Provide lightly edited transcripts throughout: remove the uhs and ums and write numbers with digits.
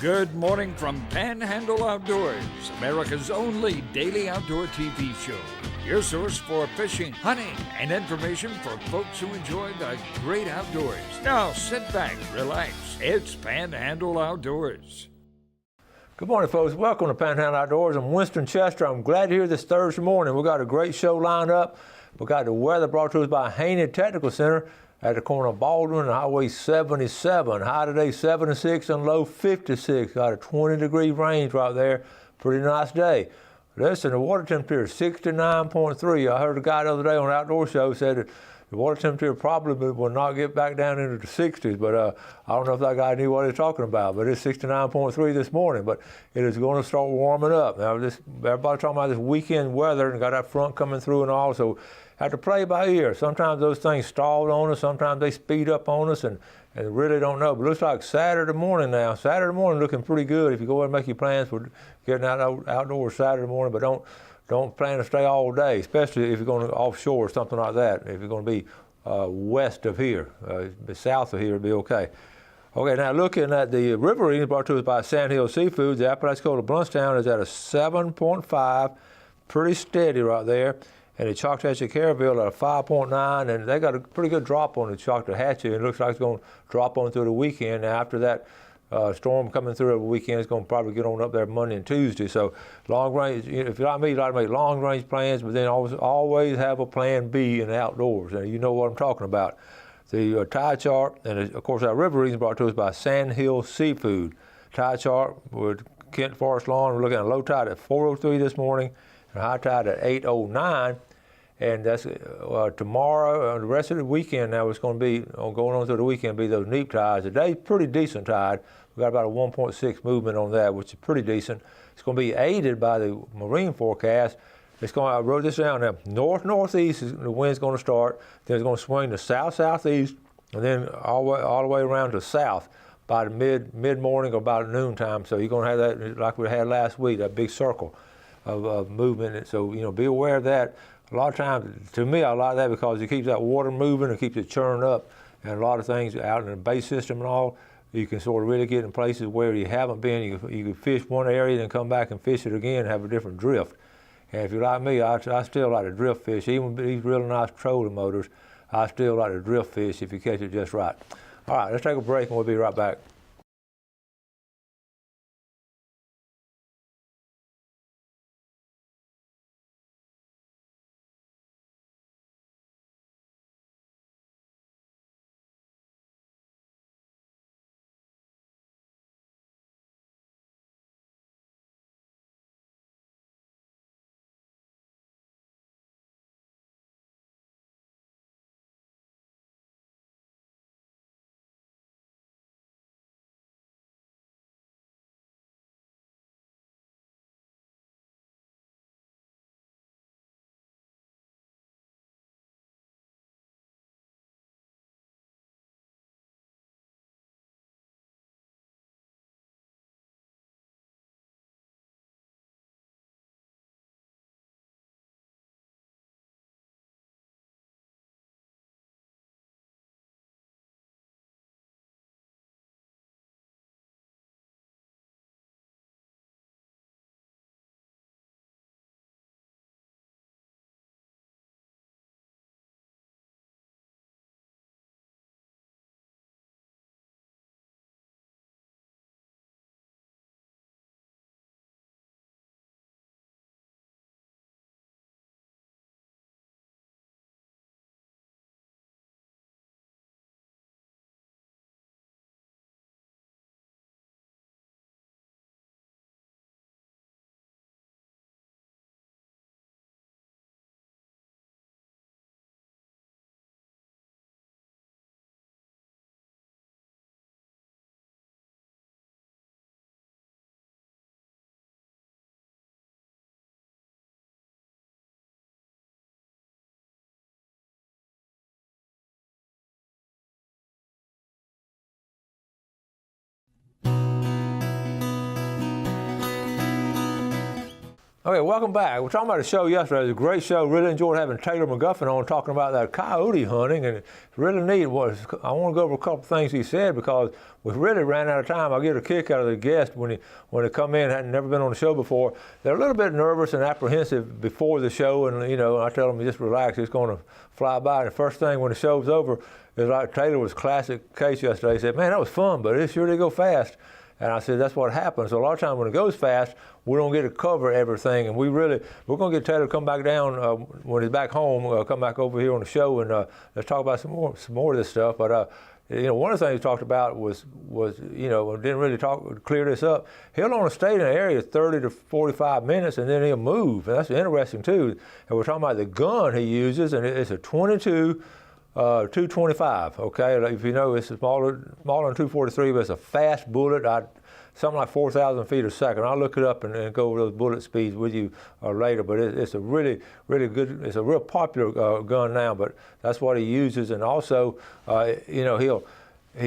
Good morning from Panhandle Outdoors, America's only daily outdoor TV show. Your source for fishing, hunting, and information for folks who enjoy the great outdoors. Now sit back, relax. It's Panhandle Outdoors. Good morning, folks. Welcome to Panhandle Outdoors. I'm Winston Chester. I'm glad you're here this Thursday morning. We've got a great show lined up. We've got the weather brought to us by Haney Technical Center at the corner of Baldwin and Highway 77. High today 76 and low 56. Got a 20-degree range right there. Pretty nice day. Listen, the water temperature is 69.3. I heard a guy the other day on an outdoor show said that the water temperature probably will not get back down into the 60s, but I don't know if that guy knew what he was talking about, but it's 69.3 this morning, but it is going to start warming up. Now, everybody talking about this weekend weather and got that front coming through and all, so have to play by ear. Sometimes those things stall on us, sometimes they speed up on us, and really don't know. But it looks like Saturday morning now. Saturday morning looking pretty good if you go ahead and make your plans for getting outdoors Saturday morning, but don't plan to stay all day, especially if you're going to offshore or something like that. If you're going to be west of here, south of here, it'll be okay. Okay, now looking at the river reading brought to us by Sandhill Seafoods, the Apalachicola Bluntstown is at a 7.5, pretty steady right there. And the Choctawhatchee Caryville at a 5.9, and they got a pretty good drop on the Choctawhatchee, and it looks like it's going to drop on through the weekend. Now, after that storm coming through over the weekend, it's going to probably get on up there Monday and Tuesday. So long range, if you're like me, you like to make long range plans, but then always have a plan B in the outdoors. And you know what I'm talking about. The tide chart, and of course our river reading brought to us by Sandhill Seafood. Tide chart with Kent Forest Lawn, we're looking at a low tide at 4:03 this morning, and high tide at 8:09. And that's tomorrow, the rest of the weekend now it's going to be, going on through the weekend, be those neap tides. Today's pretty decent tide. We've got about a 1.6 movement on that, which is pretty decent. It's going to be aided by the marine forecast. I wrote this down now. North-northeast, the wind's going to start. Then it's going to swing to south-southeast, and then all the way around to south by the mid-morning or about noontime. So you're going to have that like we had last week, that big circle of movement. So, be aware of that. A lot of times, to me, I like that because it keeps that water moving and keeps it churning up. And a lot of things out in the base system and all, you can sort of really get in places where you haven't been. You can fish one area, then come back and fish it again and have a different drift. And if you're like me, I still like to drift fish. Even with these really nice trolling motors, I still like to drift fish if you catch it just right. All right, let's take a break and we'll be right back. Okay, welcome back. We're talking about a show yesterday. It was a great show. Really enjoyed having Taylor McGuffin on talking about that coyote hunting, and it's really neat. I want to go over a couple of things he said because we really ran out of time. I get a kick out of the guests when they come in, had never been on the show before. They're a little bit nervous and apprehensive before the show, and I tell them just relax. It's going to fly by. And the first thing when the show's over is like Taylor was classic case yesterday. He said, "Man, that was fun, but it sure did go fast." And I said, that's what happens. So a lot of times when it goes fast, we don't get to cover everything. And we're going to get Taylor to come back down when he's back home, come back over here on the show, and let's talk about some more of this stuff. But, one of the things we talked about was didn't really clear this up. He'll only stay in an area 30 to 45 minutes, and then he'll move. And that's interesting, too. And we're talking about the gun he uses, and it's a 22 225, okay? If you know, it's smaller than 243, but it's a fast bullet. Something like 4,000 feet a second. I'll look it up and go over those bullet speeds with you later. But it's a really, really good. It's a real popular gun now. But that's what he uses, and also, he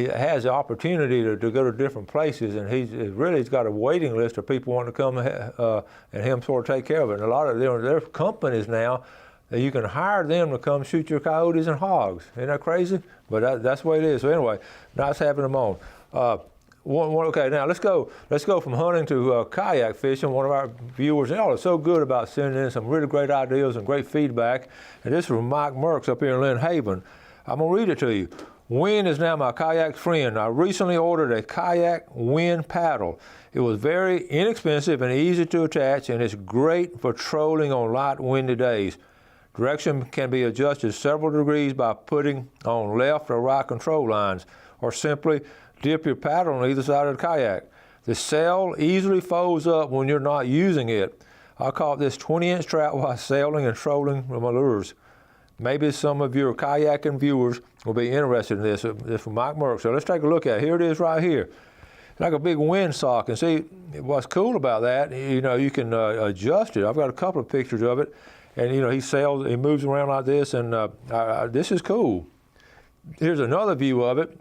has the opportunity to go to different places, and he's got a waiting list of people wanting to come and him sort of take care of it. And a lot of their companies now, that you can hire them to come shoot your coyotes and hogs. Isn't that crazy? But that's the way it is. So anyway, nice having them on. Okay, now let's go from hunting to kayak fishing. One of our viewers, y'all are so good about sending in some really great ideas and great feedback. And this is from Mike Merks up here in Lynn Haven. I'm going to read it to you. Wind is now my kayak friend. I recently ordered a kayak wind paddle. It was very inexpensive and easy to attach, and it's great for trolling on light windy days. Direction can be adjusted several degrees by putting on left or right control lines, or simply dip your paddle on either side of the kayak. The sail easily folds up when you're not using it. I caught this 20-inch trout while sailing and trolling with my lures. Maybe some of your kayaking viewers will be interested in this. This is from Mike Merck. So let's take a look at it. Here it is right here. It's like a big windsock. And see, what's cool about that, you can adjust it. I've got a couple of pictures of it. And he moves around like this, and this is cool. Here's another view of it,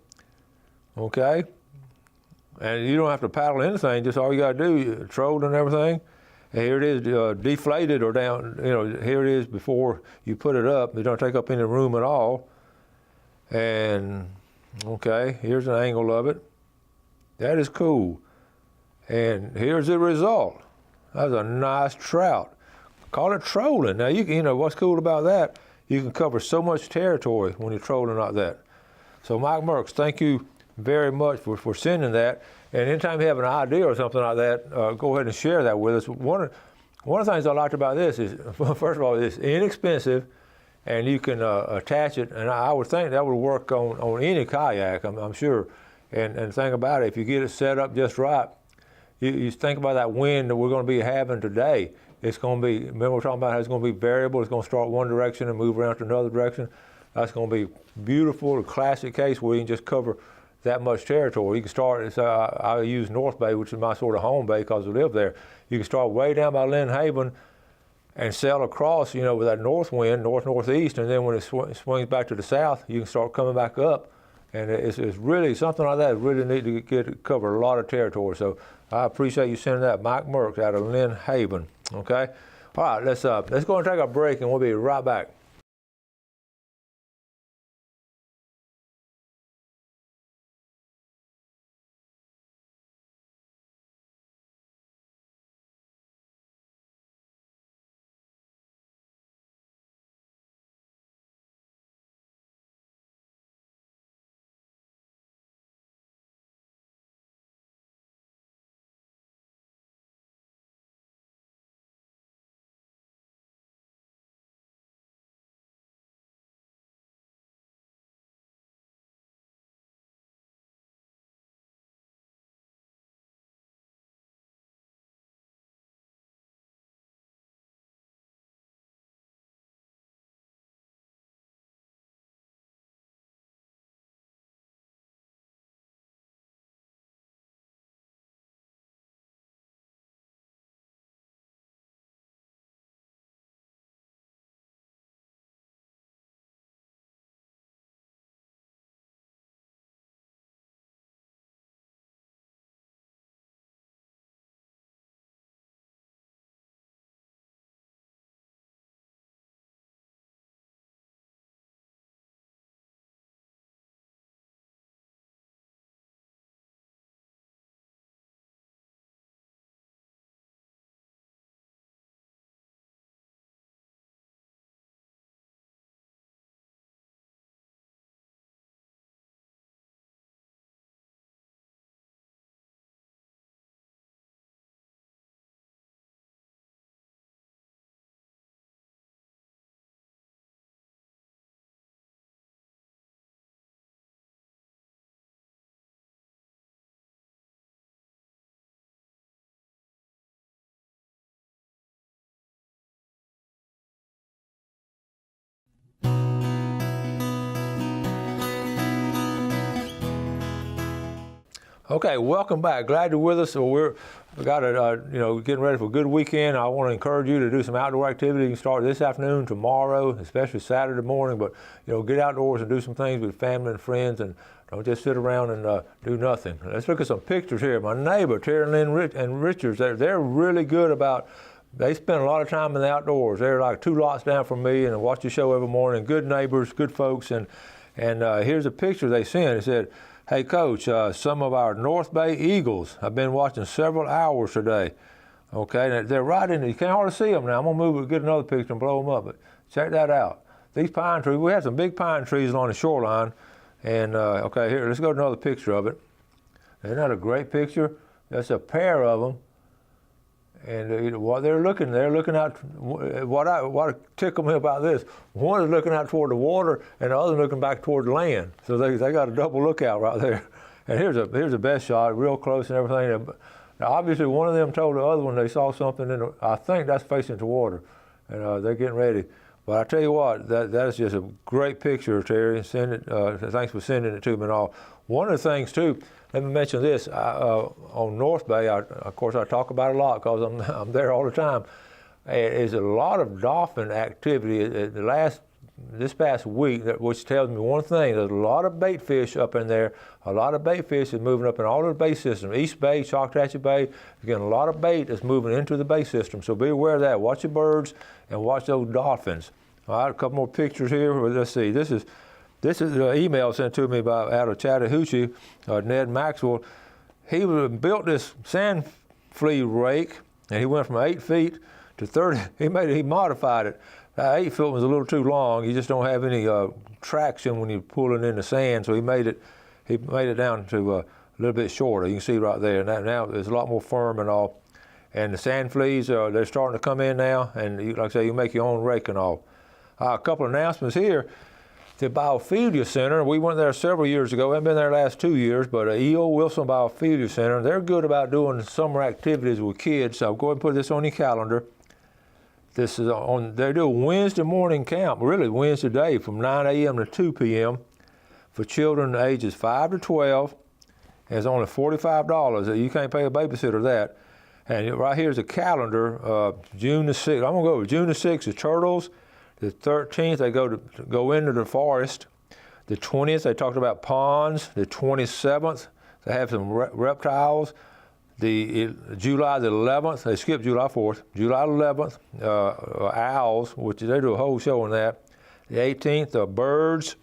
okay? And you don't have to paddle anything, just all you gotta do, troll and everything. And here it is deflated or down, here it is before you put it up. It don't take up any room at all. And, okay, here's an angle of it. That is cool. And here's the result. That's a nice trout. Call it trolling. Now, what's cool about that, you can cover so much territory when you're trolling like that. So, Mike Merks, thank you very much for sending that. And anytime you have an idea or something like that, go ahead and share that with us. One of the things I liked about this is, first of all, it's inexpensive, and you can attach it. And I would think that would work on any kayak, I'm sure. And the thing about it, if you get it set up just right, you think about that wind that we're going to be having today. It's going to be, remember we're talking about how it's going to be variable. It's going to start one direction and move around to another direction. That's going to be beautiful, a classic case where you can just cover that much territory. You can start, I use North Bay, which is my sort of home bay because I live there. You can start way down by Lynn Haven and sail across, with that north wind, northeast, and then when it swings back to the south, you can start coming back up. And it's really, something like that is really neat to cover a lot of territory. So I appreciate you sending that. Mike Merck out of Lynn Haven. Okay? All right, let's go and take a break, and we'll be right back. Okay, welcome back. Glad you're with us. So we got getting ready for a good weekend. I want to encourage you to do some outdoor activity. You can start this afternoon, tomorrow, especially Saturday morning. But get outdoors and do some things with family and friends, and don't just sit around and do nothing. Let's look at some pictures here. My neighbor, Terry Lynn and Richards, they're really good about. They spend a lot of time in the outdoors. They're like 2 lots down from me, and watch the show every morning. Good neighbors, good folks, and here's a picture they sent. It said, "Hey, Coach, some of our North Bay Eagles have been watching several hours today." Okay, they're right in. You can't hardly see them now. I'm gonna move it, get another picture, and blow them up. But check that out. These pine trees. We have some big pine trees along the shoreline, and okay, here, let's go to another picture of it. Isn't that a great picture? That's a pair of them. And what they're looking out. What tickled me about this, one is looking out toward the water, and the other looking back toward the land. So they got a double lookout right there. And here's the best shot, real close and everything. Now obviously one of them told the other one they saw something I think that's facing the water, and they're getting ready. But I tell you what, that is just a great picture, Terry. Thanks for sending it to me and all. One of the things too, let me mention this, on North Bay, of course I talk about it a lot because I'm there all the time. There's a lot of dolphin activity this past week, which tells me one thing: there's a lot of bait fish up in there. A lot of bait fish is moving up in all of the bay systems. East Bay, Choctaw Bay, you're getting a lot of bait that's moving into the bay system. So be aware of that. Watch the birds and watch those dolphins. All right, a couple more pictures here. Let's see. This is an email sent to me out of Chattahoochee, Ned Maxwell. He built this sand flea rake, and he went from 8 feet to 30. He modified it. 8 foot was a little too long. You just don't have any traction when you're pulling in the sand. So he made it down to a little bit shorter. You can see right there. Now it's a lot more firm and all. And the sand fleas, they're starting to come in now. And like I say, you make your own rake and all. A couple of announcements here. The Biophilia Center, we went there several years ago. We haven't been there the last 2 years, but E.O. Wilson Biophilia Center, they're good about doing summer activities with kids. So go ahead and put this on your calendar. This is they do a Wednesday morning camp, really Wednesday day, from 9 a.m. to 2 p.m. for children ages 5 to 12. And it's only $45. You can't pay a babysitter that. And right here's a calendar, June the 6th. I'm going to go with June the 6th, the turtles. The 13th, they go into the forest. The 20th, they talked about ponds. The 27th, they have some reptiles. July the 11th, they skipped July 4th. July 11th, owls, which they do a whole show on that. The 18th, birds.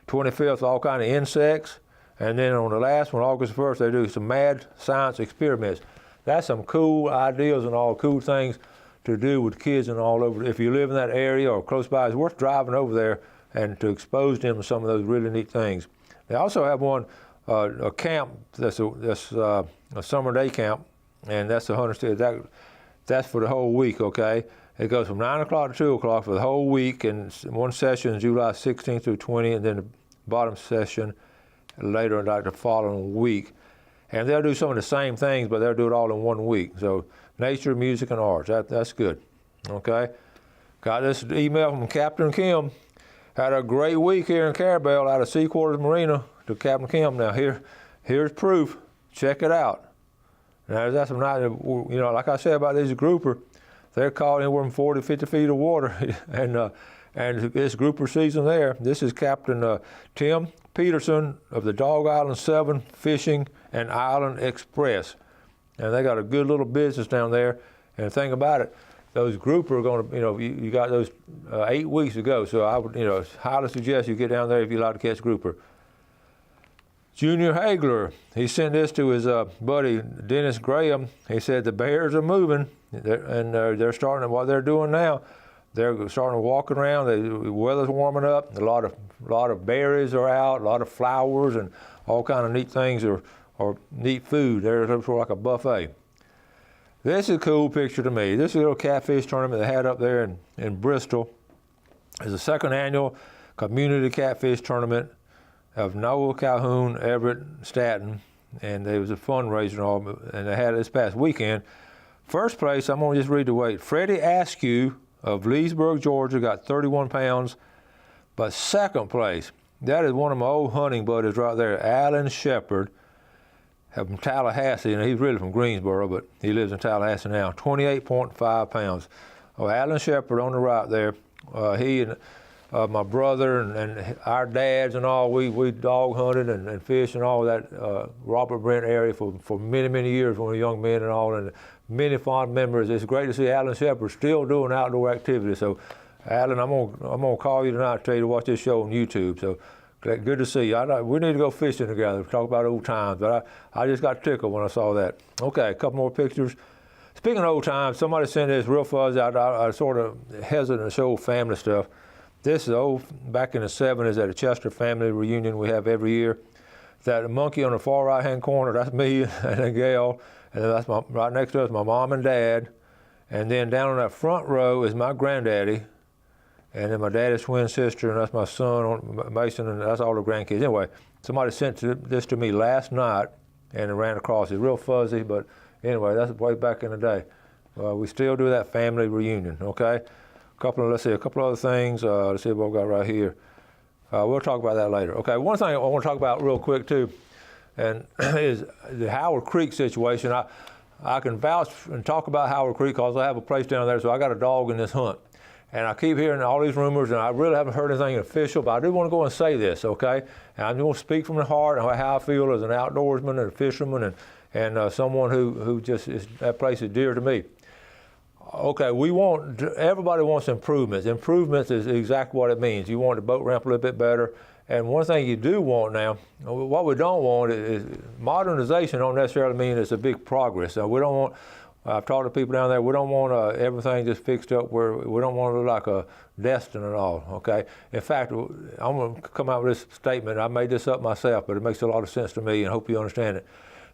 25th, all kind of insects. And then on the last one, August 1st, they do some mad science experiments. That's some cool ideas and all cool things to do with kids and all over. If you live in that area or close by, it's worth driving over there and to expose them to some of those really neat things. They also have one, a camp that's a summer day camp, and that's that's for the whole week. Okay, it goes from 9 o'clock to 2 o'clock for the whole week, and one session is July 16th through 20th, and then the bottom session later, like the following week. And they'll do some of the same things, but they'll do it all in 1 week. So nature, music, and arts. That's good. Okay. Got this email from Captain Kim. Had a great week here in Carabel out of Sea Quarters Marina to Captain Kim. Now here's proof. Check it out. Now that's some nice, like I said about these grouper, they're caught anywhere from 40, 50 feet of water, and it's grouper season there. This is Captain Tim Peterson of the Dog Island 7 Fishing and Island Express. And they got a good little business down there. And the thing about it, those grouper are going to, you got those 8 weeks to go. So I would, highly suggest you get down there if you like to catch grouper. Junior Hagler, he sent this to his buddy Dennis Graham. He said the bears are moving, they're starting. What they're doing now, they're starting to walk around. The weather's warming up. A lot of berries are out. A lot of flowers and all kind of neat things or neat food. They're sort of like a buffet. This is a cool picture to me. This is a little catfish tournament they had up there in Bristol. It's the second annual community catfish tournament of Noah, Calhoun, Everett, Staten, and it was a fundraiser and all, and they had it this past weekend. First place, I'm going to just read the weight. Freddie Askew of Leesburg, Georgia, got 31 pounds. But second place, that is one of my old hunting buddies right there, Alan Shepard. from Tallahassee, and he's really from Greensboro, but he lives in Tallahassee now. 28.5 pounds. Oh, Alan Shepard on the right there. He and my brother and our dads and all, we dog hunted and fished and all that Robert Brent area for many, many years when we were young men and all, and many fond memories. It's great to see Alan Shepard still doing outdoor activities. So, Alan, I'm gonna call you tonight to tell you to watch this show on YouTube. So, good to see you. We need to go fishing together, talk about old times, but I just got tickled when I saw that. Okay, a couple more pictures. Speaking of old times, somebody sent this real fuzzy. I sort of hesitant to show family stuff. This is old, back in the 70s at a Chester family reunion we have every year. That monkey on the far right-hand corner, that's me and a gal, and then right next to us, my mom and dad. And then down on that front row is my granddaddy, and then my daddy's twin sister, and that's my son, Mason, and that's all the grandkids. Anyway, somebody sent this to me last night, and it ran across. It's real fuzzy, but anyway, that's way back in the day. We still do that family reunion, okay? Let's see, a couple other things. Let's see what I've got right here. We'll talk about that later. Okay, one thing I want to talk about real quick too, and is the Howard Creek situation. I can vouch and talk about Howard Creek because I have a place down there, so I got a dog in this hunt. And I keep hearing all these rumors, and I really haven't heard anything official, but I do want to go and say this, okay? And I'm going to speak from the heart and how I feel as an outdoorsman and a fisherman and someone who just that place is dear to me. Okay, everybody wants improvements. Improvements is exactly what it means. You want the boat ramp a little bit better. And one thing you do want now, what we don't want is modernization don't necessarily mean it's a big progress. We don't want, I've talked to people down there, we don't want everything just fixed up where we don't want to look like a Destin at all, okay? In fact, I'm going to come out with this statement. I made this up myself, but it makes a lot of sense to me and hope you understand it.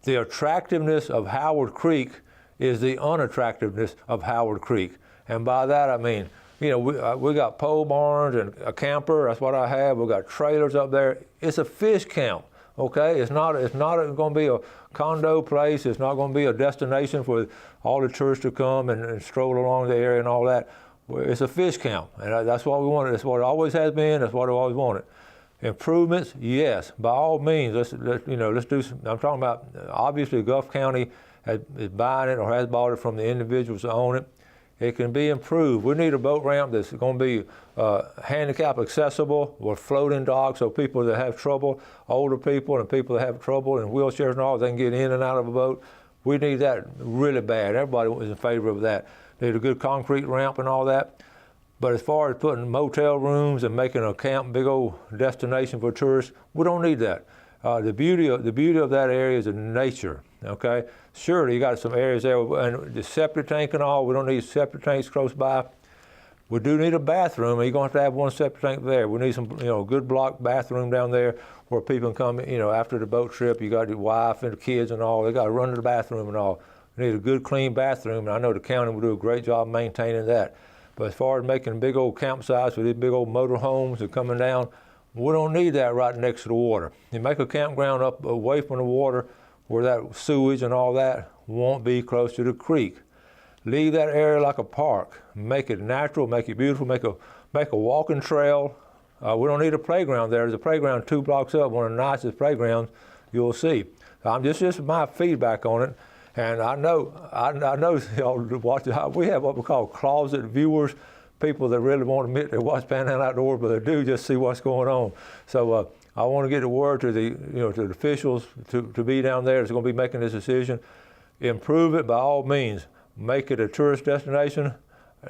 The attractiveness of Howard Creek is the unattractiveness of Howard Creek. And by that I mean, you know, we got pole barns and a camper, that's what I have. We got trailers up there. It's a fish camp, okay? It's not going to be a condo place. It's not going to be a destination for all the tourists to come and stroll along the area and all that. It's a fish camp, and that's what we wanted. That's what it always has been. That's what I always wanted. Improvements, yes, by all means. Let's do some. I'm talking about obviously Gulf County is buying it or has bought it from the individuals that own it. It can be improved. We need a boat ramp that's going to be handicap accessible with floating docks, so people that have trouble, older people and people that have trouble in wheelchairs and all, they can get in and out of a boat. We need that really bad. Everybody is in favor of that. Need a good concrete ramp and all that. But as far as putting motel rooms and making a camp big old destination for tourists, we don't need that. The beauty of that area is the nature, okay? Sure, you got some areas there, and the septic tank and all, we don't need septic tanks close by. We do need a bathroom, and you're going to have one septic tank there. We need some, good block bathroom down there where people can come, after the boat trip. You got your wife and the kids and all, they got to run to the bathroom and all. We need a good, clean bathroom, and I know the county will do a great job maintaining that. But as far as making big old campsites with these big old motor homes that are coming down, we don't need that right next to the water. You make a campground up away from the water where that sewage and all that won't be close to the creek. Leave that area like a park. Make it natural, make it beautiful, make a walking trail. We don't need a playground there. There's a playground 2 blocks up, one of the nicest playgrounds you'll see. Just my feedback on it. And I know y'all watch it. We have what we call closet viewers, people that really won't admit they watch Panhandle Outdoors, but they do just see what's going on. So I want to get the word to the officials to be down there that's going to be making this decision. Improve it by all means. Make it a tourist destination?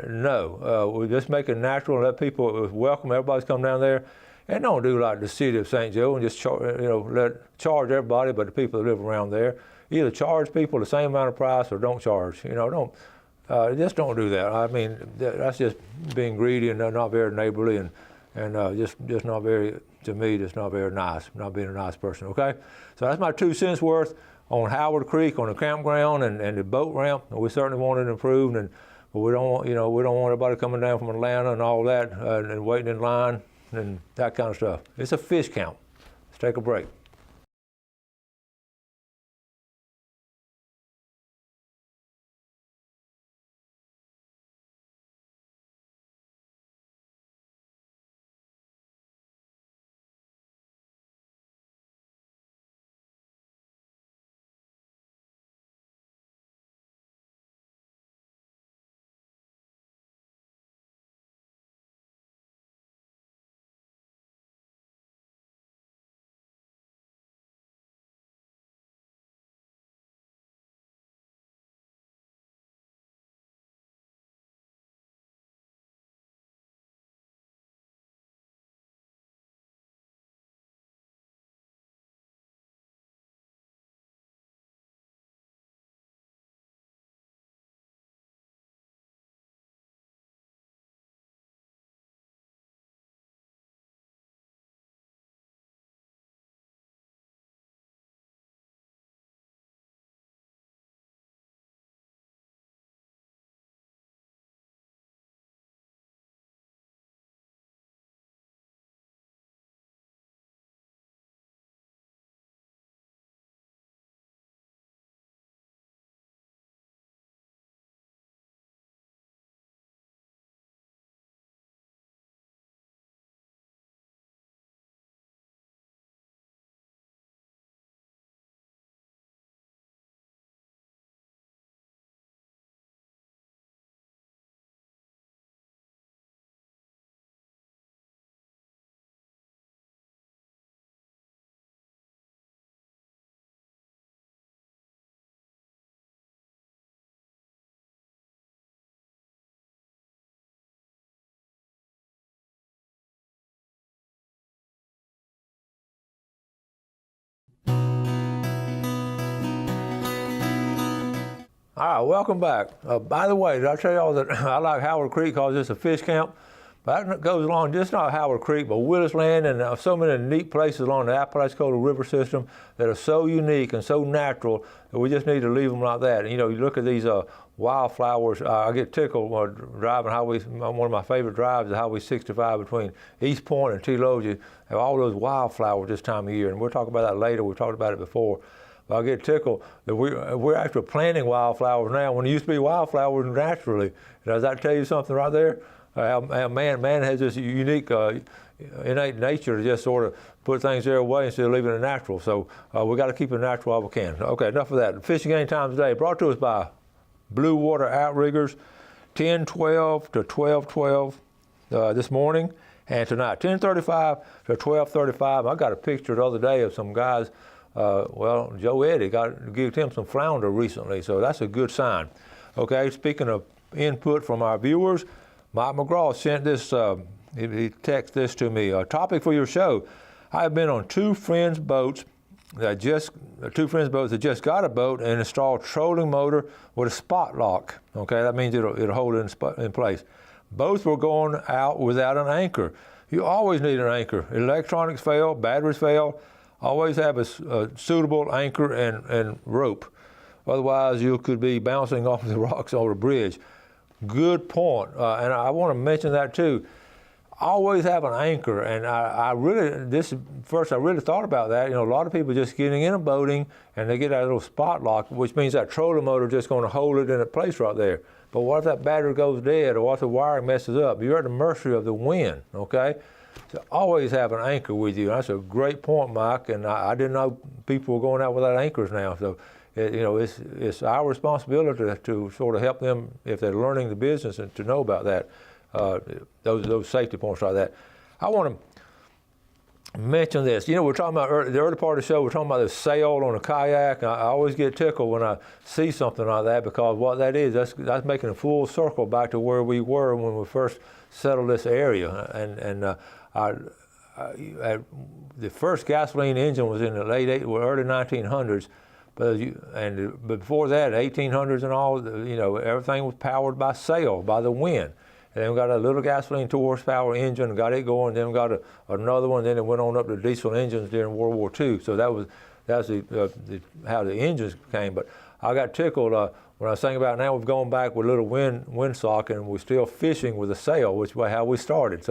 No. We just make it natural and let people welcome. Everybody's come down there, and don't do like the city of St. Joe and just charge everybody, but the people that live around there. Either charge people the same amount of price or don't charge. Just don't do that. I mean, that's just being greedy and not very neighborly and just not very, to me, just not very nice, not being a nice person, okay? So that's my 2 cents worth on Howard Creek, on the campground and the boat ramp. We certainly want it improved, but we don't want, we don't want everybody coming down from Atlanta and all that and waiting in line and that kind of stuff. It's a fish camp. Let's take a break. All right, welcome back. By the way, did I tell y'all that I like Howard Creek because it's a fish camp? But that goes along just not Howard Creek, but Willis Land and so many neat places along the Apalachicola River system that are so unique and so natural that we just need to leave them like that. And, you know, you look at these wildflowers. I get tickled driving Highway. One of my favorite drives is Highway 65 between East Point and Telos. You have all those wildflowers this time of year, and we'll talk about that later. We've talked about it before. But I get tickled that we're actually planting wildflowers now when it used to be wildflowers naturally. Does that tell you something right there? How man has this unique innate nature to just sort of put things their way instead of leaving it natural. So we got to keep it natural while we can. Okay, enough of that. Fishing Game Time today brought to us by Blue Water Outriggers, 10:12 to 12:12 this morning and tonight, 10:35 to 12:35. I got a picture the other day of some guys. Joe Eddie gave him some flounder recently, so that's a good sign. Okay, speaking of input from our viewers, Mike McGraw sent this, he texted this to me, a topic for your show. I've been on two friends' boats that just got a boat and installed trolling motor with a spot lock. Okay, that means it'll hold it in place. Both were going out without an anchor. You always need an anchor. Electronics fail, batteries fail. Always have a suitable anchor and rope. Otherwise, you could be bouncing off the rocks on a bridge. Good point, and I want to mention that too. Always have an anchor, and I really thought about that. You know, a lot of people just getting in a boating and they get that little spot lock, which means that trolling motor just going to hold it in a place right there. But what if that battery goes dead, or what if the wiring messes up? You're at the mercy of the wind. Okay, so always have an anchor with you. That's a great point, Mike, and I didn't know people were going out without anchors now. So. It's our responsibility to sort of help them if they're learning the business and to know about that, those safety points like that. I want to mention this. You know, we're talking about the early part of the show. We're talking about the sail on a kayak. I always get tickled when I see something like that because what that is, that's making a full circle back to where we were when we first settled this area. The first gasoline engine was in the early 1900s. But before that, 1800s and all, you know, everything was powered by sail, by the wind. And then we got a little gasoline 2 horsepower engine, got it going. Then we got another one. Then it went on up to diesel engines during World War II. So that's how the engines came. But I got tickled when I was thinking about now we've gone back with a little windsock and we're still fishing with a sail, which is how we started.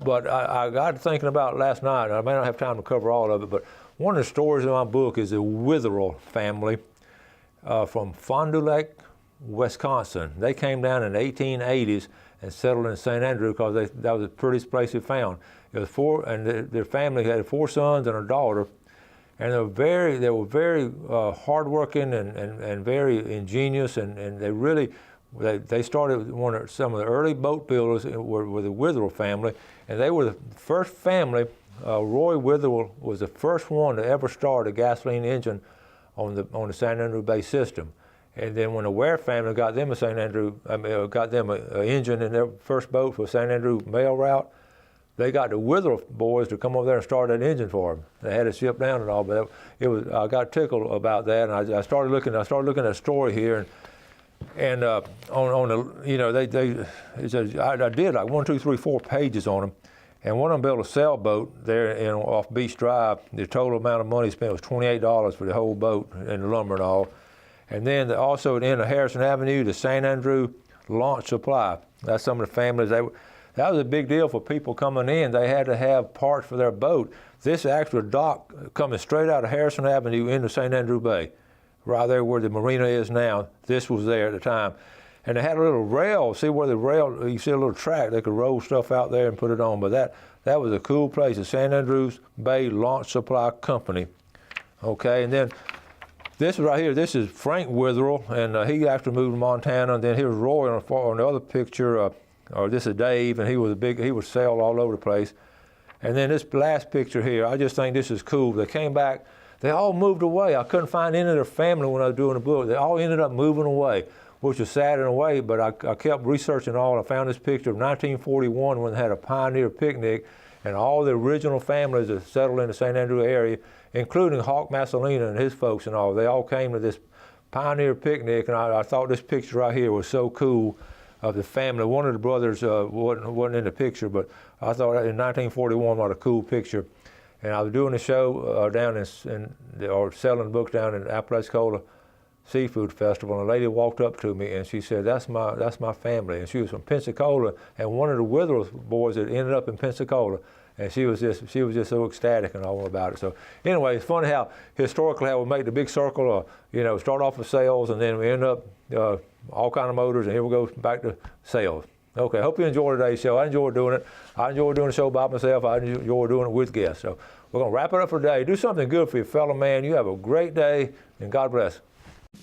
But I got thinking about last night. I may not have time to cover all of it, but one of the stories in my book is the Witherell family from Fond du Lac, Wisconsin. They came down in the 1880s and settled in St. Andrew because that was the prettiest place they found. It was their family had 4 sons and a daughter, and they were very hardworking and very ingenious, and they started some of the early boat builders were the Witherell family, and they were the first family. Roy Witherell was the first one to ever start a gasoline engine on the St. Andrew Bay system. And then when the Ware family got them an engine in their first boat for St. Andrew mail route, they got the Witherell boys to come over there and start that engine for them. They had it shipped down and all, but I got tickled about that, and I started looking at a story here, and on the, you know, I did like 1, 2, 3, 4 pages on them. And one of them built a sailboat there off Beach Drive. The total amount of money spent was $28 for the whole boat and the lumber and all. And then also at the end of Harrison Avenue, the St. Andrew Launch Supply. That's some of the families. That was a big deal for people coming in. They had to have parts for their boat. This actual dock coming straight out of Harrison Avenue into St. Andrew Bay, right there where the marina is now. This was there at the time. And they had a little rail. See where the rail, you see a little track. They could roll stuff out there and put it on. But that was a cool place, the St. Andrews Bay Launch Supply Company. Okay, and then this right here, this is Frank Witherell, and he actually moved to Montana. And then here's Roy on the other picture, or this is Dave, and he was sailed all over the place. And then this last picture here, I just think this is cool. They came back, they all moved away. I couldn't find any of their family when I was doing the book. They all ended up moving away, which was sad in a way, but I kept researching all. I found this picture of 1941 when they had a pioneer picnic, and all the original families that settled in the St. Andrew area, including Hawk Massolina and his folks and all, they all came to this Pioneer picnic, and I thought this picture right here was so cool of the family. One of the brothers wasn't in the picture, but I thought in 1941 what a cool picture. And I was doing a show down or selling books down in Apalachicola Seafood Festival, and a lady walked up to me and she said, "That's my family." And she was from Pensacola, and one of the Withers boys that ended up in Pensacola. And she was just so ecstatic and all about it. So anyway, it's funny how historically how we make the big circle, start off with sales, and then we end up all kind of motors, and here we go back to sales. Okay, hope you enjoyed today's show. I enjoyed doing it. I enjoyed doing the show by myself. I enjoy doing it with guests. So we're going to wrap it up for today. Do something good for your fellow man. You have a great day, and God bless.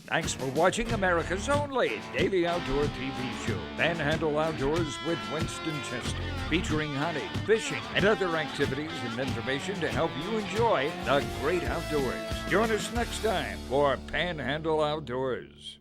Thanks for watching America's only daily outdoor TV show, Panhandle Outdoors with Winston Chester, featuring hunting, fishing, and other activities and information to help you enjoy the great outdoors. Join us next time for Panhandle Outdoors.